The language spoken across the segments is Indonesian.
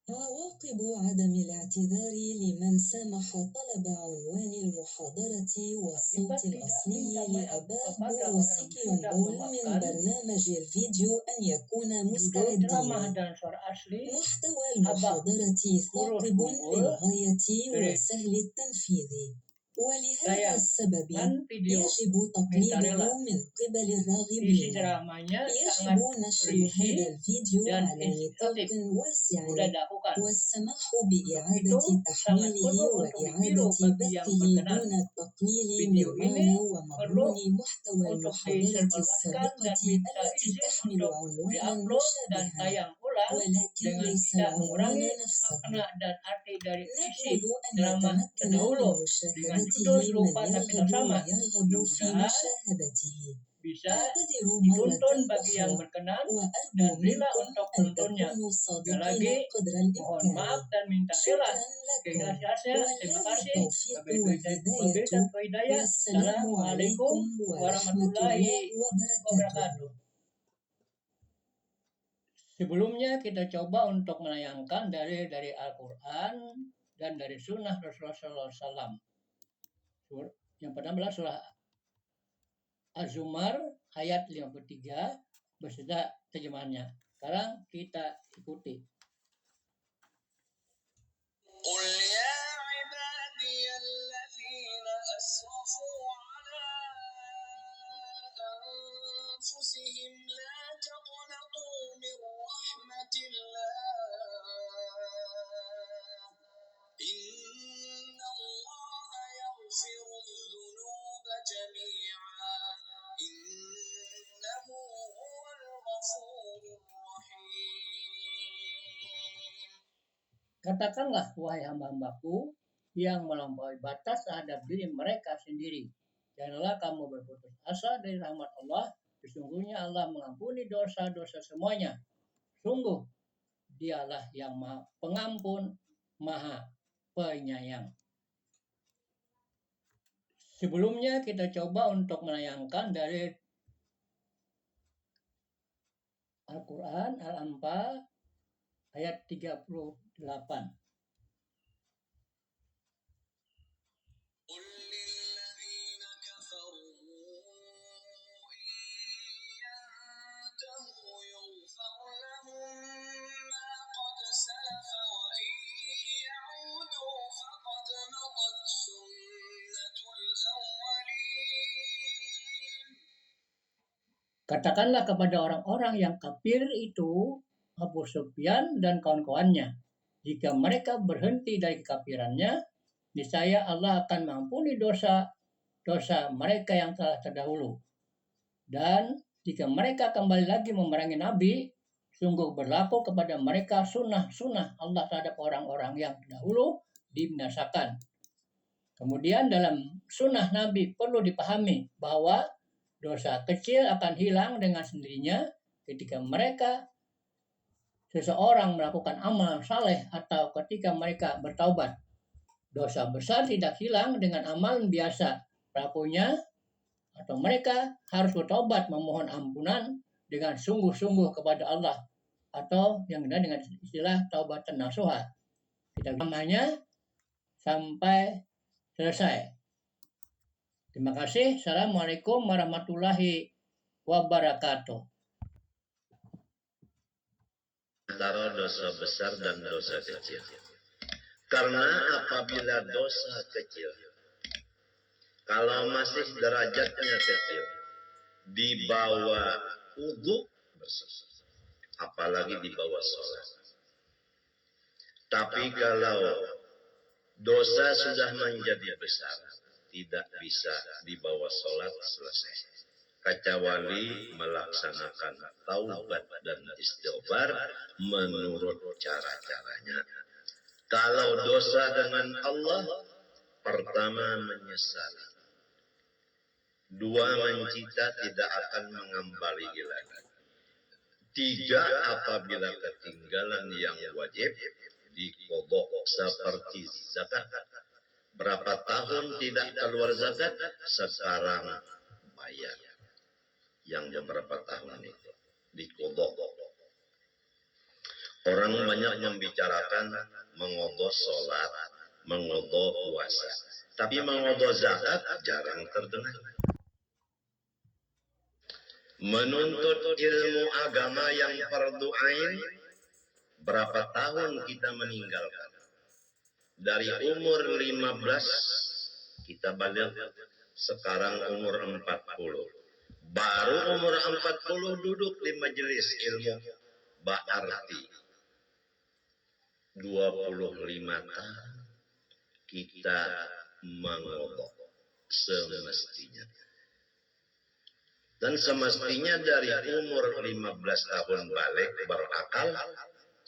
عواقب عدم الاعتذار لمن سمح طلب عنوان المحاضرة والصوت الأصلي لأباه بولوسيك ينبول من برنامج الفيديو أن يكون مستعدين. محتوى المحاضرة ثاقب للغاية وسهل التنفيذ، ولهذا السبب يجب تقليده من قبل الراغبين. يجب نشر هذا الفيديو على نطاق واسع والسماح بإعادة تحميله وإعادة بثه دون التقليل من معنى ومضمون محتوى المحاضرة السابقة التي تحمل عنوانا مشابها، ولكن ليس العنوان نفسه. نأمل أن يتمكن من مشاهدته من يرغب ويرغب في مشاهدته. أعتذر مرة أخرى وأرجو منكم أن تكونوا صادقين قدر الإمكان. شكرا لكم، والله التوفيق والهداية، والسلام عليكم ورحمة الله وبركاته. Sebelumnya kita coba untuk menayangkan dari Al-Quran dan dari Sunnah Rasulullah SAW. Yang pertama adalah surah Az-Zumar ayat 53 beserta terjemahannya. Sekarang kita ikuti. قل يا عبادي الذين أسرفوا على أنفسهم لا تقنطوا من رحمة الله إن الله يغفر الذنوب جميعا إنه هو الغفور الرحيم. Katakanlah, wahai hamba-hambaku yang melampaui batas terhadap diri mereka sendiri, janganlah kamu berputus asa dari rahmat Allah. Sesungguhnya Allah mengampuni dosa-dosa semuanya. Sungguh, Dialah yang Maha Pengampun, Maha Penyayang. Sebelumnya kita coba untuk menayangkan dari Al-Quran Al-Anfal ayat 38. قل للذين كفروا إن ينتهوا يغفر لهم ما قد سلف وإن يعودوا فقد مضت سنة الأولين. Katakanlah kepada orang-orang yang kafir itu, Abu Sufyan dan kawan-kawannya, jika mereka berhenti dari kekafirannya, niscaya Allah akan mengampuni dosa mereka yang telah terdahulu. Dan jika mereka kembali lagi memerangi Nabi, sungguh berlaku kepada mereka sunnah Allah terhadap orang-orang yang terdahulu dibinasakan. Kemudian dalam sunnah Nabi perlu dipahami bahwa dosa kecil akan hilang dengan sendirinya ketika seseorang melakukan amal saleh atau ketika mereka bertaubat. Dosa besar tidak hilang dengan amal biasa pelakunya, atau mereka harus bertobat memohon ampunan dengan sungguh-sungguh kepada Allah, atau yang dengan istilah taubatan nasuha. Kita namanya sampai selesai. Terima kasih. Assalamualaikum warahmatullahi wabarakatuh. Antara dosa besar dan dosa kecil. Karena apabila dosa kecil, kalau masih derajatnya kecil, di bawah wudu bersih, apalagi di bawah sholat. Tapi kalau dosa sudah menjadi besar, tidak bisa dibawa sholat selesai, kecuali melaksanakan taubat dan istighfar menurut cara-caranya. Kalau dosa dengan Allah, pertama menyesali, dua mencita tidak akan mengembalikan lagi, tiga apabila ketinggalan yang wajib diqodok seperti zakat. Berapa tahun tidak keluar zakat, sekarang bayar yang beberapa tahun itu diqodok. Orang banyak membicarakan mengodok sholat, mengodok puasa. Tapi mengodok zakat jarang terdengar. Menuntut ilmu agama yang fardu ain, berapa tahun kita meninggalkan? Dari umur 15 kita balik, sekarang umur 40. Baru umur 40 duduk di majelis ilmu, berarti 25 tahun kita mengodok semestinya. Dan semestinya dari umur 15 tahun balik berakal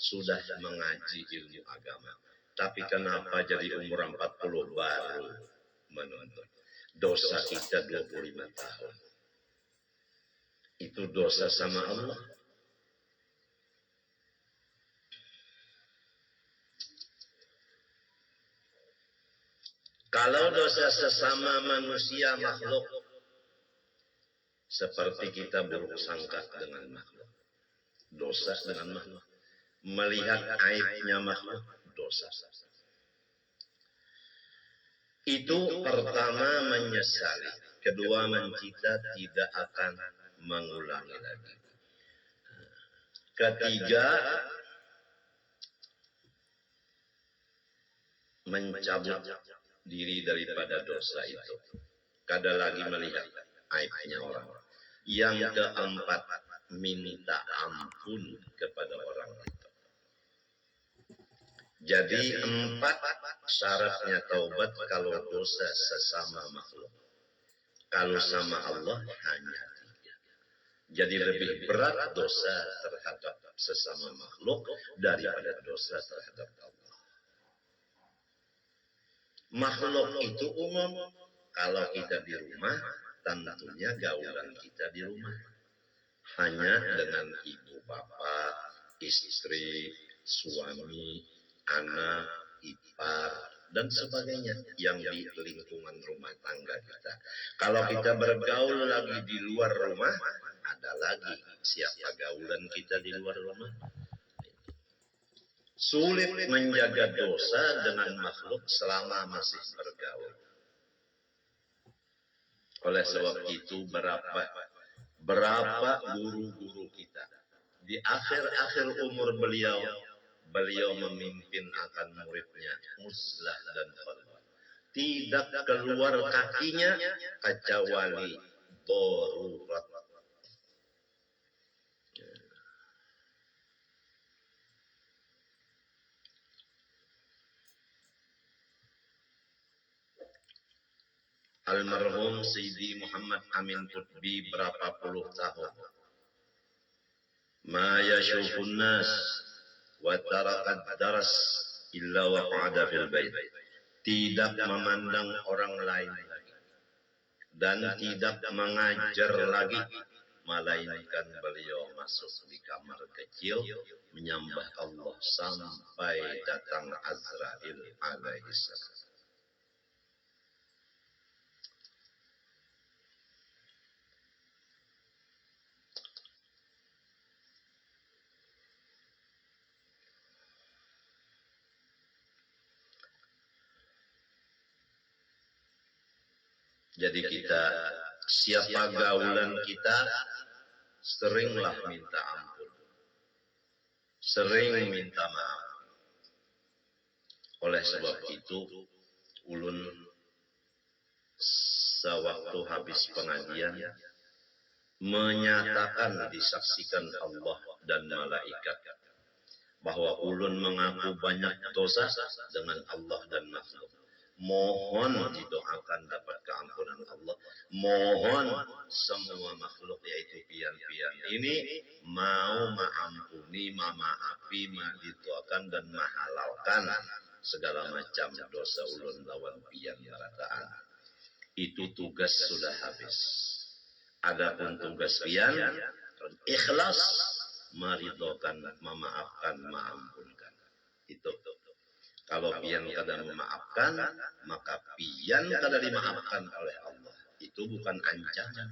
sudah mengaji ilmu agama. Tapi kenapa jadi umur 40 baru menuntut? Dosa kita 25 tahun. Itu dosa sama Allah. Kalau dosa sesama manusia makhluk, seperti kita buruk sangka dengan makhluk. Dosa dengan makhluk. Melihat aibnya makhluk, dosa. Itu pertama menyesali. Kedua mencita tidak akan mengulangi lagi. Ketiga, mencabut diri daripada dosa itu. Kada lagi melihat aibnya orang. Yang keempat, minta ampun kepada orang itu. Jadi 4 syaratnya taubat kalau dosa sesama makhluk. Kalau sama Allah hanya 3. Jadi lebih berat dosa terhadap sesama makhluk daripada dosa terhadap Allah. Makhluk itu umum. Kalau kita di rumah, tentunya gaulan kita di rumah. Hanya dengan ibu bapak, istri, suami, anak, ipar, dan sebagainya yang di lingkungan rumah tangga kita. Kalau kita bergaul lagi di luar rumah, ada lagi siapa gaulan kita di luar rumah. Sulit menjaga dosa dengan makhluk selama masih bergaul. Oleh sebab itu berapa guru-guru kita di akhir-akhir umur beliau memimpin akan muridnya muslah dan khalwat. Tidak keluar kakinya kecuali darurat. Almarhum Sayyidi Muhammad Amin Qutbi berapa puluh tahun. Ma yashufun nas wa tarakat daras illa waqa'ada fil bait. Tidak memandang orang lain lagi dan tidak mengajar lagi, melainkan beliau masuk di kamar kecil menyembah Allah sampai datang Azrail alaihi salam. Jadi kita, siapa gaulan kita, seringlah minta ampun. Sering minta maaf. Oleh sebab itu, ulun sewaktu habis pengajian, menyatakan disaksikan Allah dan malaikat bahwa ulun mengaku banyak dosa dengan Allah dan makhluk. Mohon didoakan dapat keampunan Allah. Mohon semua makhluk yaitu pian-pian ini mau mengampuni, memaafi, didoakan dan menghalalkan segala macam dosa ulun lawan pian barataan. Itu tugas sudah habis. Adapun tugas pian ikhlas meridhokan, memaafkan, mengampunkan. Itu. Kalau pian kada memaafkan, maka pian kada dimaafkan oleh Allah. Itu bukan ancaman.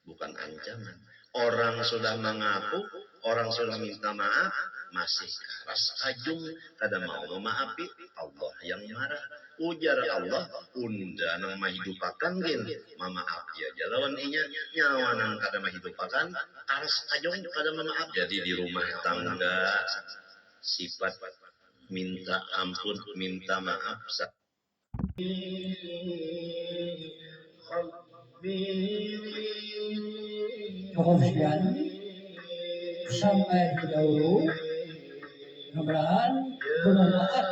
Bukan ancaman. Orang sudah mengaku, orang sudah minta maaf, masih keras kajung kada mau memaafi Allah yang marah. Ujar Allah, unda nang mahidupakan gen mamaafi aja lawan inya, nyawa nang kada mahidupakan aras kajung kada memaaf. Jadi di rumah tangga sifat minta ampun, minta maaf. Cukup sekian sampai dahulu, mudah-mudahan bermanfaat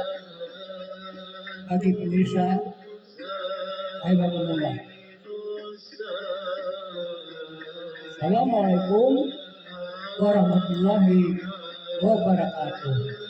bagi pemirsa. Assalamualaikum warahmatullahi wabarakatuh.